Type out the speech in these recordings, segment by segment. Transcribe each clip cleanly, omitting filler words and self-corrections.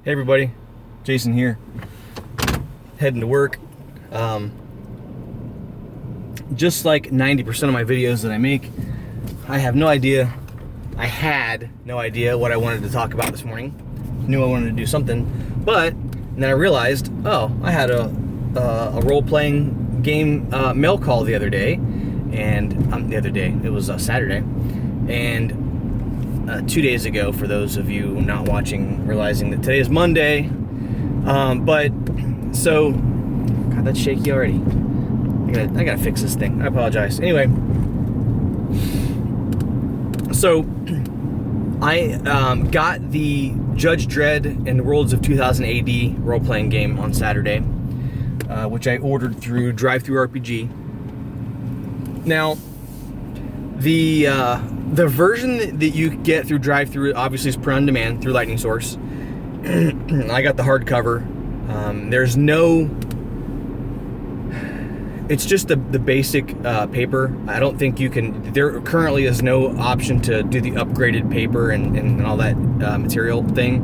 Hey everybody, Jason here, heading to work. Just like 90% of my videos that I make, I had no idea what I wanted to talk about this morning. Knew I wanted to do something, but then I realized, I had a role-playing game mail call the other day, and it was Saturday, and 2 days ago, for those of you not watching, realizing that today is Monday. God, that's shaky already. I gotta fix this thing. I apologize. Anyway, so I got the Judge Dredd and the Worlds of 2000 AD role-playing game on Saturday, which I ordered through drive-thru-RPG. Now, the version that you get through drive-thru obviously is print on demand through Lightning Source. I got the hardcover. There's no... It's just the basic paper. I don't think you can... There currently is no option to do the upgraded paper and all that material thing,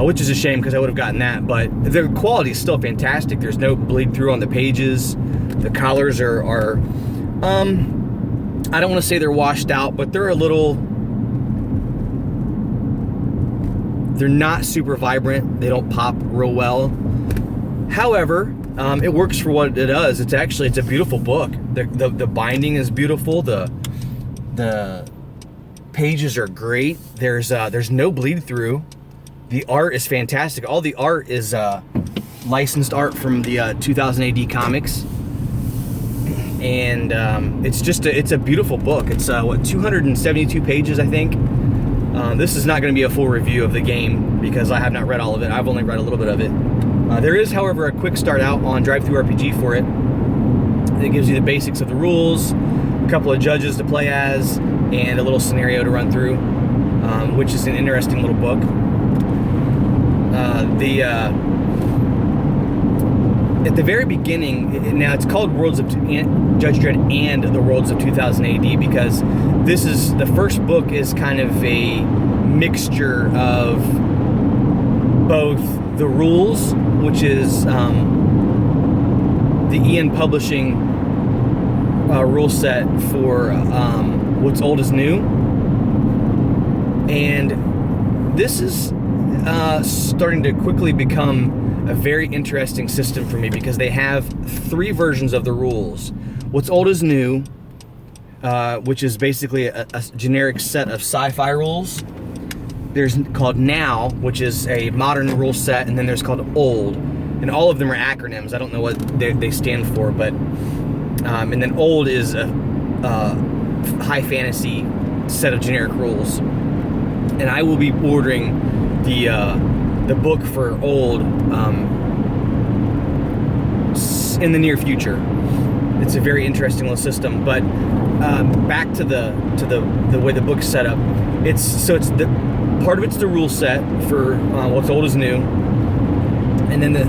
which is a shame because I would have gotten that. But the quality is still fantastic. There's no bleed through on the pages. The collars are I don't want to say they're washed out, but they're a little... They're not super vibrant. They don't pop real well. However, it works for what it does. It's a beautiful book. The binding is beautiful. The pages are great. There's no bleed through. The art is fantastic. All the art is licensed art from the 2000 AD comics. And it's a beautiful book. It's 272 pages, I think. This is not going to be a full review of the game because I have not read all of it. I've only read a little bit of it. There is, however, a quick start out on drive-thru-RPG for it. It gives you the basics of the rules, a couple of judges to play as, and a little scenario to run through, which is an interesting little book. At the very beginning, now it's called Judge Dredd and the Worlds of 2000 AD because the first book is kind of a mixture of both the rules, which is the W.O.I.N publishing rule set for What's Old is New, and this is starting to quickly become a very interesting system for me because they have 3 versions of the rules. What's Old is New, which is basically a generic set of sci-fi rules. There's called Now, which is a modern rule set, and then there's called Old, and all of them are acronyms. I don't know what they stand for, but and then Old is a high fantasy set of generic rules, and I will be ordering the book for Old in the near future. It's a very interesting little system. But back to the way the book's set up. It's the part of it's the rule set for What's Old is New, and then the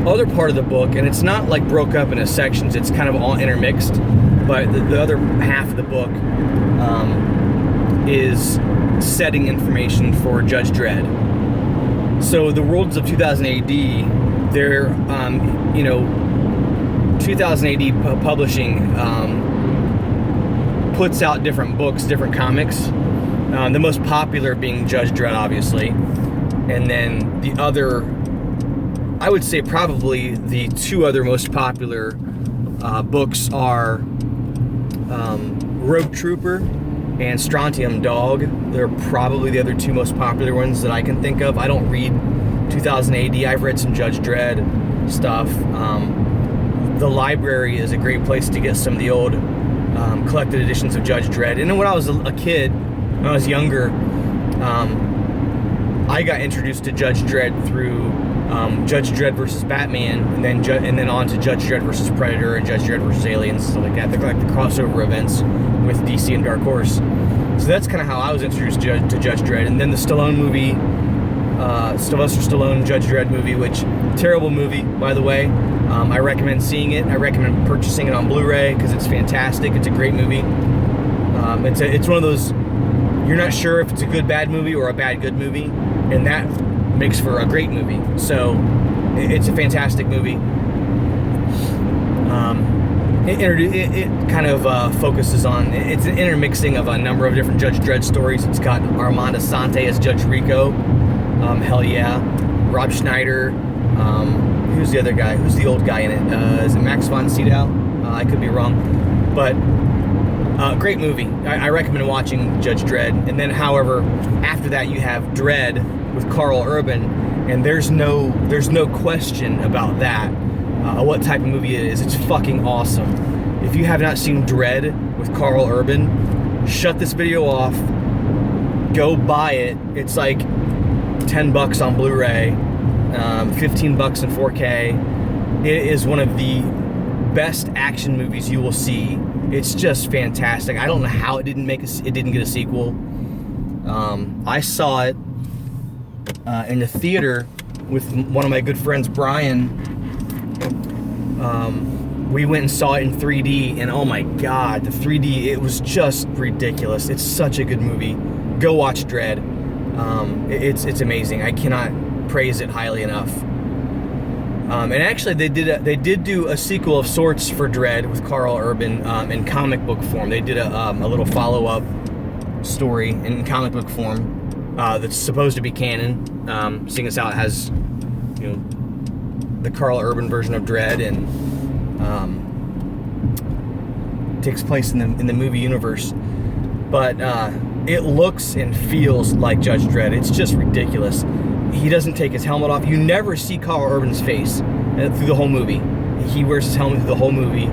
other part of the book, and it's not like broke up into sections. It's kind of all intermixed. But the other half of the book is setting information for Judge Dredd. So the Worlds of 2000 AD, they're, 2000 AD publishing puts out different books, different comics. The most popular being Judge Dredd, obviously. And then the other, I would say probably the 2 other most popular books are Rogue Trooper and Strontium Dog. They're probably the other 2 most popular ones that I can think of. I don't read 2000 AD. I've read some Judge Dredd stuff. The library is a great place to get some of the old collected editions of Judge Dredd. And then when I was a kid, when I was younger, I got introduced to Judge Dredd through Judge Dredd versus Batman, and then on to Judge Dredd versus Predator and Judge Dredd versus Aliens, stuff like that. They're like the crossover events with DC and Dark Horse. So that's kind of how I was introduced to Judge Dredd. And then the Stallone movie, Sylvester Stallone Judge Dredd movie, which, terrible movie, by the way. I recommend seeing it. I recommend purchasing it on Blu-ray because it's fantastic. It's a great movie. It's one of those, you're not sure if it's a good bad movie or a bad good movie, and makes for a great movie. So it's a fantastic movie. It kind of focuses on, it's an intermixing of a number of different Judge Dredd stories. It's got Armand Assante as Judge Rico. Hell yeah. Rob Schneider. Who's the other guy? Who's the old guy in it? Is it Max von Sydow? I could be wrong. But great movie. I recommend watching Judge Dredd. And then, however, after that you have Dredd with Karl Urban, and there's no question about that. What type of movie it is. It's fucking awesome. If you have not seen Dredd with Karl Urban, shut this video off. Go buy it. It's like $10 on Blu-ray, $15 in 4K. It is one of the best action movies you will see. It's just fantastic. I don't know how it didn't get a sequel. I saw it in the theater with one of my good friends, Brian. We went and saw it in 3D, and oh my god, the 3D, it was just ridiculous. It's such a good movie. Go watch Dredd. It's amazing. I cannot praise it highly enough. And actually, they did do a sequel of sorts for Dredd with Karl Urban in comic book form. They did a little follow-up story in comic book form that's supposed to be canon, seeing as how it has, the Karl Urban version of Dredd, and takes place in the movie universe. But it looks and feels like Judge Dredd. It's just ridiculous. He doesn't take his helmet off. You never see Karl Urban's face through the whole movie. He wears his helmet through the whole movie.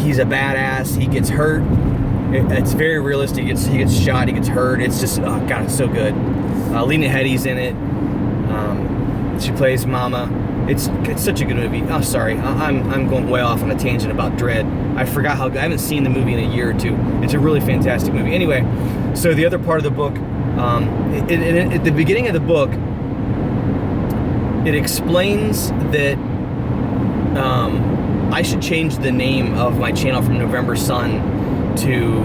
He's a badass. He gets hurt. It's very realistic. He gets shot. He gets hurt. It's just, oh god, it's so good. Lena Headey's in it. She plays Mama. It's such a good movie. Oh, sorry, I'm going way off on a tangent about Dredd. I forgot how good. I haven't seen the movie in a year or two. It's a really fantastic movie. Anyway, so the other part of the book, at the beginning of the book, it explains that I should change the name of my channel from November Sun to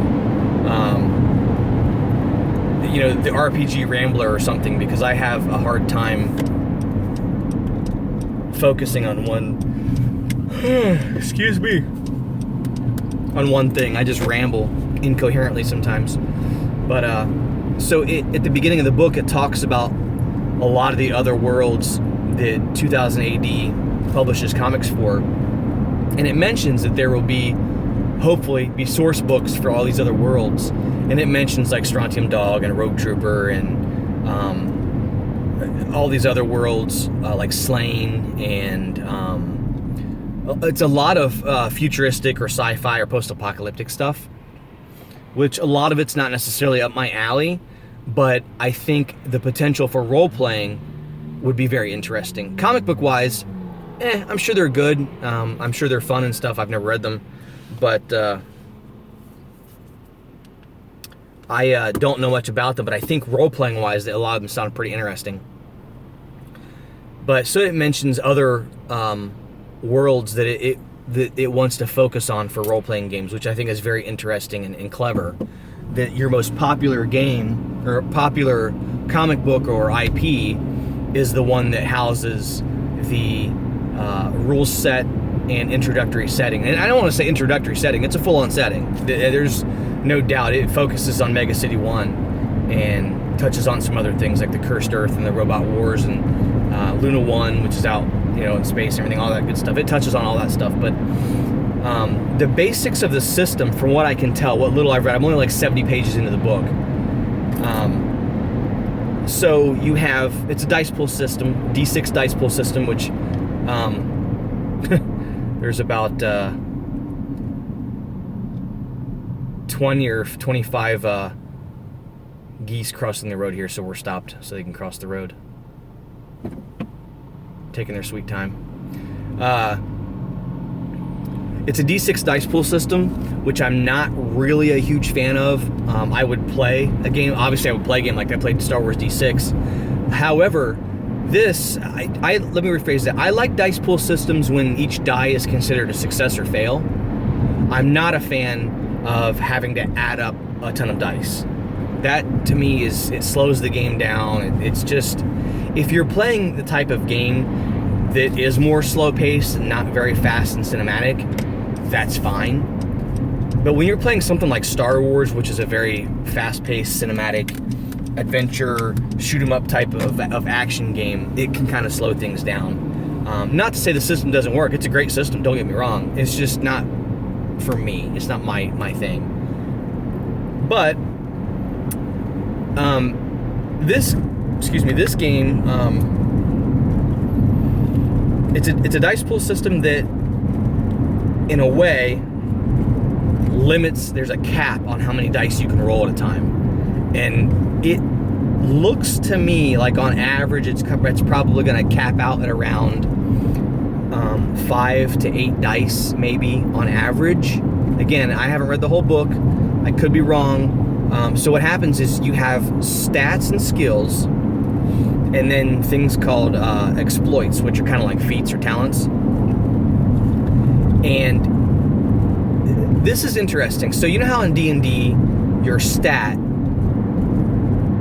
the RPG Rambler or something, because I have a hard time focusing on one on one thing. I just ramble incoherently sometimes. But so at the beginning of the book, it talks about a lot of the other worlds that 2000 AD publishes comics for, and it mentions that there will hopefully be source books for all these other worlds, and it mentions like Strontium Dog and Rogue Trooper and all these other worlds like Slain, and it's a lot of futuristic or sci-fi or post-apocalyptic stuff, which a lot of it's not necessarily up my alley, but I think the potential for role-playing would be very interesting. Comic book wise, I'm sure they're good. I'm sure they're fun and stuff. I've never read them, but I don't know much about them, but I think role-playing wise, a lot of them sound pretty interesting. But so it mentions other worlds that it wants to focus on for role-playing games, which I think is very interesting and clever. That your most popular game or popular comic book or IP is the one that houses the rule set and introductory setting. And I don't want to say introductory setting, it's a full-on setting. There's no doubt it focuses on Mega City 1 and touches on some other things like the Cursed Earth and the Robot Wars and Luna 1, which is out, in space and everything, all that good stuff. It touches on all that stuff, but the basics of the system, from what I can tell, what little I've read, I'm only like 70 pages into the book. So you have, it's a dice pool system, D6 dice pool system, which there's about 20 or 25 geese crossing the road here, so we're stopped so they can cross the road, taking their sweet time. It's a D6 dice pool system, which I'm not really a huge fan of. I would play a game, obviously I would play a game like I played Star Wars D6. However, this, let me rephrase that. I like dice pool systems when each die is considered a success or fail. I'm not a fan of having to add up a ton of dice. That to me it slows the game down. It's just, if you're playing the type of game that is more slow paced and not very fast and cinematic, that's fine. But when you're playing something like Star Wars, which is a very fast paced cinematic adventure shoot 'em up type of action game, it can kind of slow things down. Not to say the system doesn't work. It's a great system, don't get me wrong. It's just not for me. It's not my thing. But this game, it's a dice pool system that, in a way, limits. There's a cap on how many dice you can roll at a time, and it looks to me like on average it's probably going to cap out at around 5 to 8 dice, maybe, on average. Again, I haven't read the whole book. I could be wrong. So what happens is you have stats and skills, and then things called exploits, which are kind of like feats or talents. And this is interesting. So you know how in D&D your stat,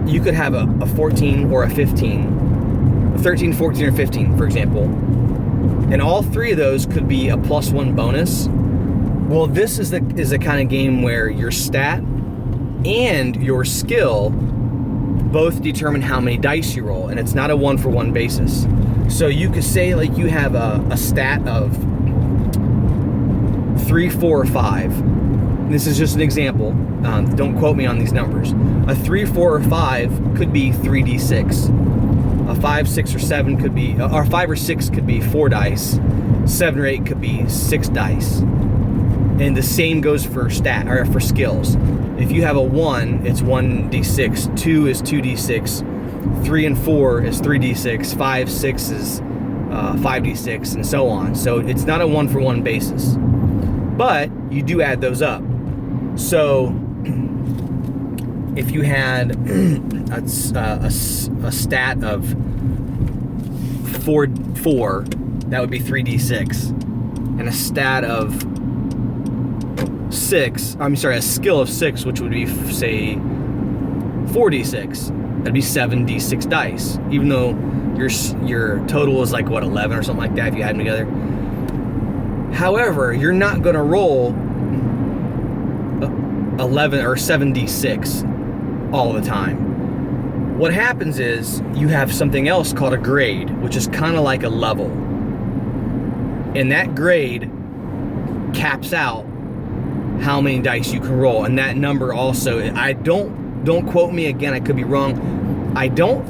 you could have a 14 or a 15, a 13, 14, or 15, for example. And all three of those could be a +1 bonus. Well, this is the kind of game where your stat and your skill both determine how many dice you roll, and it's not a 1-for-1 basis. So you could say, like, you have a stat of 3, 4, or 5. This is just an example. Don't quote me on these numbers. A 3, 4, or 5 could be 3d6. A 5, 6, or 7 could be, or 5 or 6 could be 4 dice. 7 or 8 could be 6 dice. And the same goes for for skills. If you have a 1, it's 1d6. 2 is 2d6. 3 and 4 is 3d6. 5, 6 is 5d6, and so on. So it's not a 1-for-1 basis. But you do add those up. So if you had a stat of 4, that would be 3d6, and a stat of 6, a skill of 6, which would be, say, 4d6, that'd be 7d6 dice, even though your total is like, what, 11 or something like that if you add them together. However, you're not going to roll 11 or 7d6 all the time. What happens is you have something else called a grade, which is kind of like a level. And that grade caps out how many dice you can roll. And that number also, don't quote me again, I could be wrong. I don't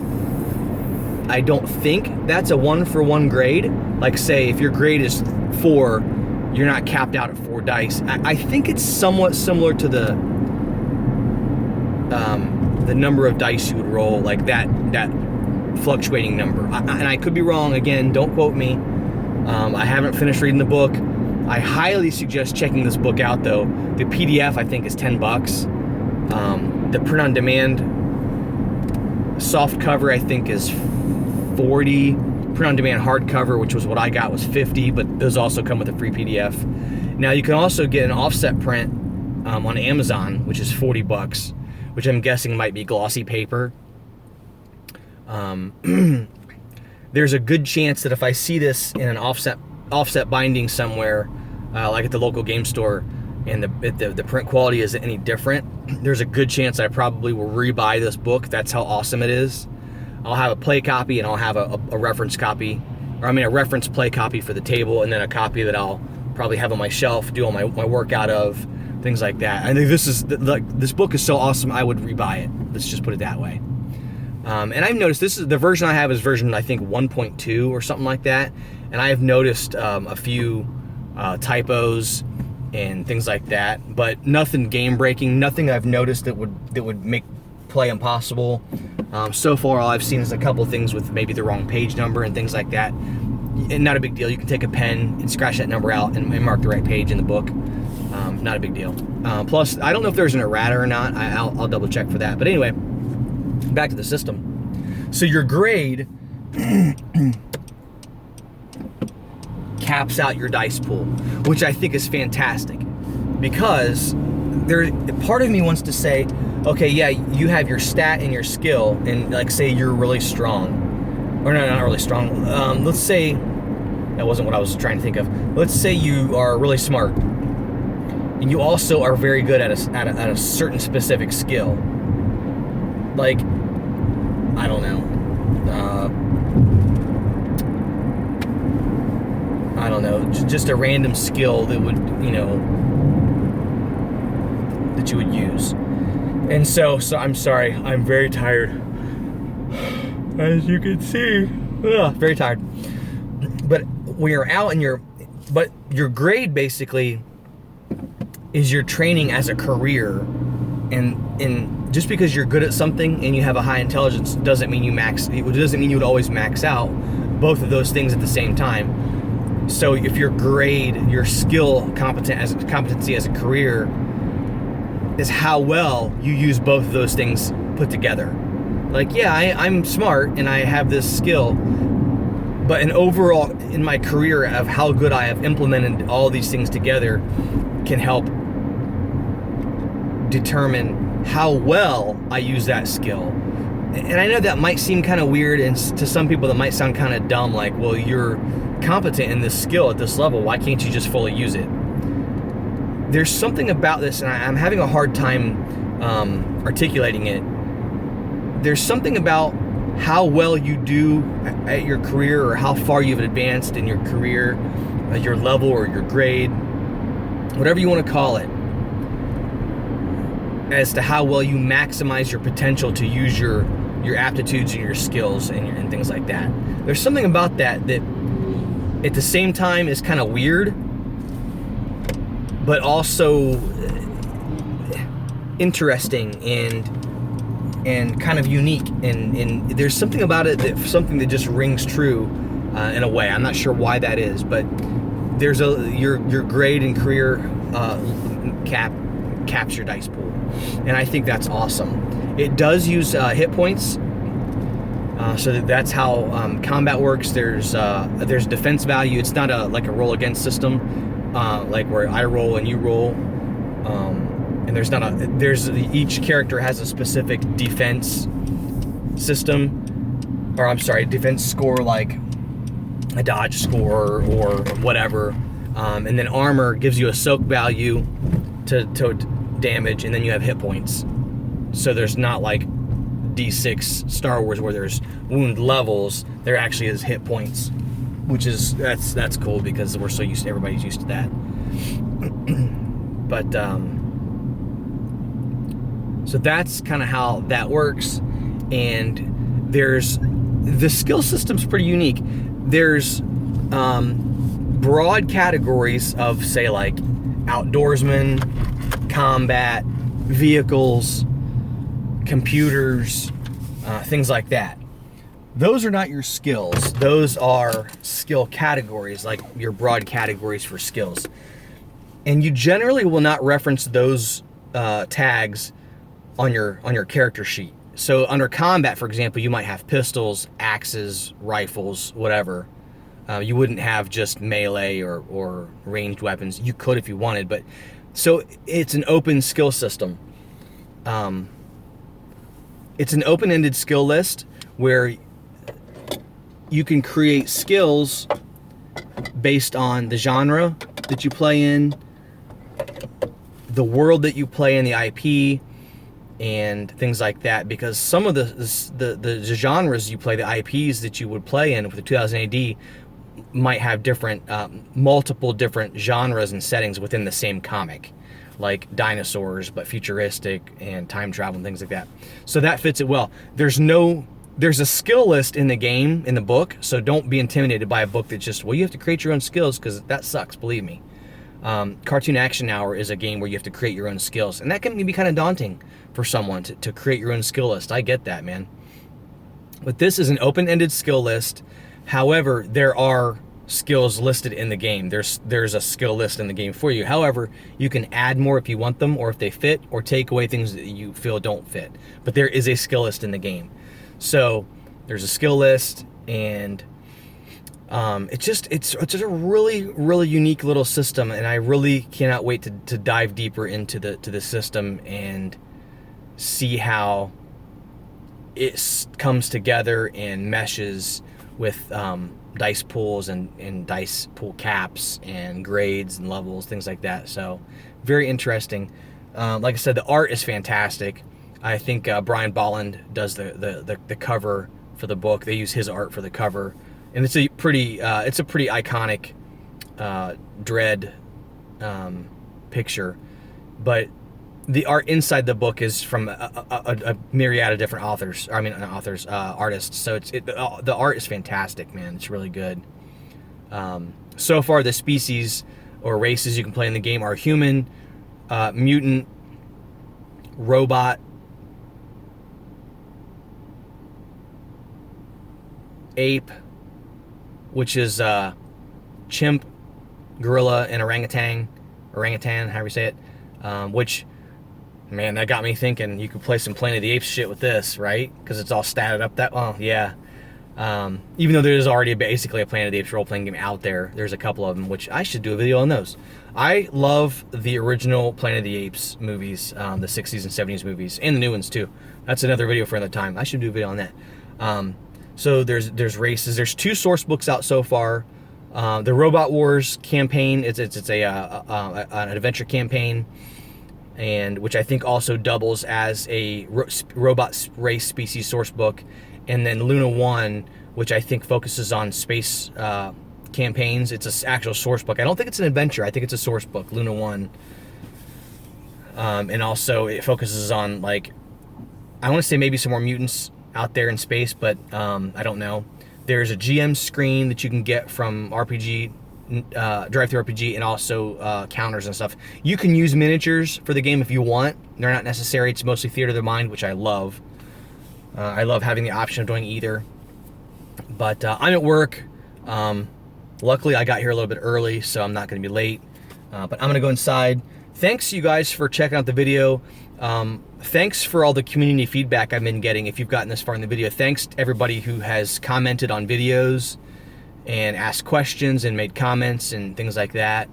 think that's a 1-for-1 grade. Like, say, if your grade is 4, you're not capped out at 4 dice. I think it's somewhat similar to the number of dice you would roll, like that fluctuating number. And I could be wrong, again, don't quote me. I haven't finished reading the book. I highly suggest checking this book out, though. The PDF, I think, is $10. The print-on-demand soft cover, I think, is $40. Print-on-demand hardcover, which was what I got, was $50, but those also come with a free PDF. Now, you can also get an offset print on Amazon, which is $40, which I'm guessing might be glossy paper. There's a good chance that if I see this in an offset binding somewhere, like at the local game store, and the print quality is any different, there's a good chance I probably will rebuy this book. That's how awesome it is. I'll have a play copy, and I'll have a reference copy, a reference play copy for the table, and then a copy that I'll probably have on my shelf, do all my work out of, things like that. I think this book is so awesome, I would rebuy it. Let's just put it that way. And I've noticed the version I have is version, I think, 1.2 or something like that. And I have noticed a few typos and things like that, but nothing game breaking, nothing I've noticed that would make play impossible. So far, all I've seen is a couple things with maybe the wrong page number and things like that. And not a big deal. You can take a pen and scratch that number out and mark the right page in the book. Not a big deal. Plus, I don't know if there's an errata or not. I'll double check for that. But anyway, back to the system. So your grade caps out your dice pool, which I think is fantastic, because part of me wants to say, okay, yeah, you have your stat and your skill, and like say you're really strong, or no, not really strong. Let's say that wasn't what I was trying to think of. Let's say you are really smart, and you also are very good at a certain specific skill. Like, I don't know. Just a random skill that would, that you would use. And so I'm sorry, I'm very tired. As you can see, very tired. But when you're out and but your grade basically is your training as a career, and just because you're good at something and you have a high intelligence doesn't mean you would always max out both of those things at the same time. So if your grade, your competency as a career is how well you use both of those things put together. Like, yeah, I'm smart and I have this skill, but an overall in my career of how good I have implemented all these things together can help determine how well I use that skill. And I know that might seem kind of weird, and to some people that might sound kind of dumb, like, well, you're competent in this skill at this level, why can't you just fully use it? There's something about this, and I'm having a hard time articulating it. There's something about how well you do at your career, or how far you've advanced in your career, your level or your grade, whatever you want to call it, as to how well you maximize your potential to use your aptitudes and your skills and things like that. There's something about that at the same time is kind of weird, but also interesting and kind of unique, and there's something about it that just rings true in a way. I'm not sure why that is, but there's your grade and career caps your dice pool, and I think that's awesome. It does use hit points, so that's how combat works. There's defense value. It's not like a roll against system, like where I roll and you roll. And each character has a specific defense system, or defense score, like a dodge score or whatever. And then armor gives you a soak value to damage, and then you have hit points. So there's not like D6 Star Wars where there's wound levels. There actually is hit points, which is that's cool because everybody's used to that. But so that's kind of how that works. And the skill system's pretty unique. There's broad categories of, say, like outdoorsmen, combat, vehicles, computers, things like that. Those are not your skills. Those are skill categories, like your broad categories for skills. And you generally will not reference those tags on your character sheet. So under combat, for example, you might have pistols, axes, rifles, whatever. You wouldn't have just melee or ranged weapons. You could if you wanted, but so it's an open skill system. It's an open-ended skill list where you can create skills based on the genre that you play in, the world that you play in, the IP, and things like that. Because some of the genres you play, the IPs that you would play in with the 2000 AD might have different, multiple different genres and settings within the same comic, like dinosaurs, but futuristic and time travel and things like that. So that fits it well. There's a skill list in the game, in the book, so don't be intimidated by a book that just, well, you have to create your own skills, because that sucks, believe me. Cartoon Action Hour is a game where you have to create your own skills, and that can be kind of daunting for someone to create your own skill list. I get that, man. But this is an open-ended skill list. However, there are skills listed in the game. There's a skill list in the game for you. However, you can add more if you want them, or if they fit, or take away things that you feel don't fit. But there is a skill list in the game. So there's a skill list, and it's just a really, really unique little system, and I really cannot wait to dive deeper into the system and see how comes together and meshes with dice pools and dice pool caps and grades and levels, things like that. So very interesting. Like I said, the art is fantastic. I think Brian Bolland does the cover for the book. They use his art for the cover, and it's a pretty iconic Dredd picture. But the art inside the book is from a myriad of different authors. I mean, not authors, artists. So the art is fantastic, man. It's really good. So far, the species or races you can play in the game are human, mutant, robot, ape, which is chimp, gorilla, and orangutan, however you say it, which, man, that got me thinking you could play some Planet of the Apes shit with this, right? Because it's all statted up that well, yeah. Even though there's already basically a Planet of the Apes role-playing game out there, there's a couple of them, which I should do a video on those. I love the original Planet of the Apes movies, the 60s and 70s movies, and the new ones too. That's another video for another time. I should do a video on that. So there's races. There's 2 source books out so far. The Robot Wars campaign, it's an adventure campaign, and which I think also doubles as a robot race species source book. And then Luna 1, which I think focuses on space campaigns. It's an actual source book. I don't think it's an adventure. I think it's a source book, Luna 1. And also it focuses on, like, I want to say maybe some more mutants out there in space, but I don't know. There's a GM screen that you can get from RPG, Drive-Thru RPG, and also counters and stuff. You can use miniatures for the game if you want. They're not necessary. It's mostly theater of the mind, which I love. I love having the option of doing either. But I'm at work. Luckily, I got here a little bit early, so I'm not going to be late. But I'm going to go inside. Thanks, you guys, for checking out the video. Thanks for all the community feedback I've been getting if you've gotten this far in the video. Thanks to everybody who has commented on videos and asked questions and made comments and things like that.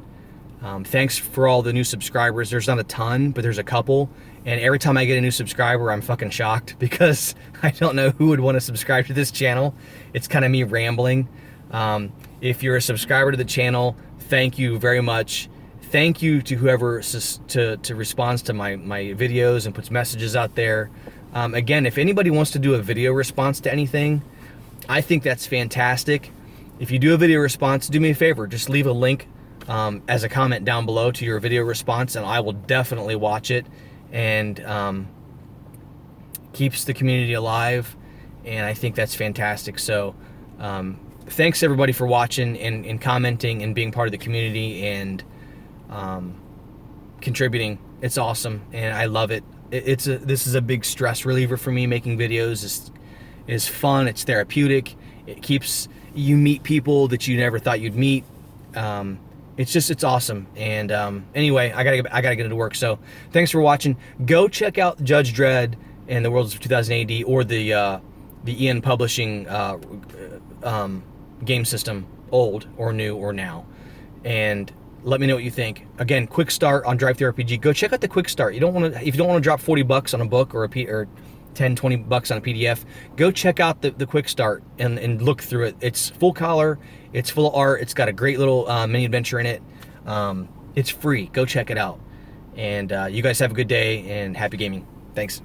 Thanks for all the new subscribers. There's not a ton, but there's a couple. And every time I get a new subscriber, I'm fucking shocked because I don't know who would want to subscribe to this channel. It's kind of me rambling. If you're a subscriber to the channel, thank you very much. Thank you to whoever responds to my videos and puts messages out there. Again, if anybody wants to do a video response to anything, I think that's fantastic. If you do a video response, do me a favor. Just leave a link as a comment down below to your video response, and I will definitely watch it. And keeps the community alive, and I think that's fantastic. So thanks everybody for watching and commenting and being part of the community and contributing. It's awesome, and I love it. This is a big stress reliever for me. Making videos is fun. It's therapeutic. It keeps you meet people that you never thought you'd meet. It's awesome. And anyway, I gotta get into work. So thanks for watching. Go check out Judge Dredd and the Worlds of 2000 AD, or the W.O.I.N publishing game system, old or new or now, and let me know what you think. Again, quick start on Drive-Thru RPG. Go check out the quick start. If you don't want to drop 40 bucks on a book or 10, 20 bucks on a PDF, go check out the quick start and look through it. It's full color, it's full of art, it's got a great little mini adventure in it. It's free. Go check it out. And you guys have a good day and happy gaming. Thanks.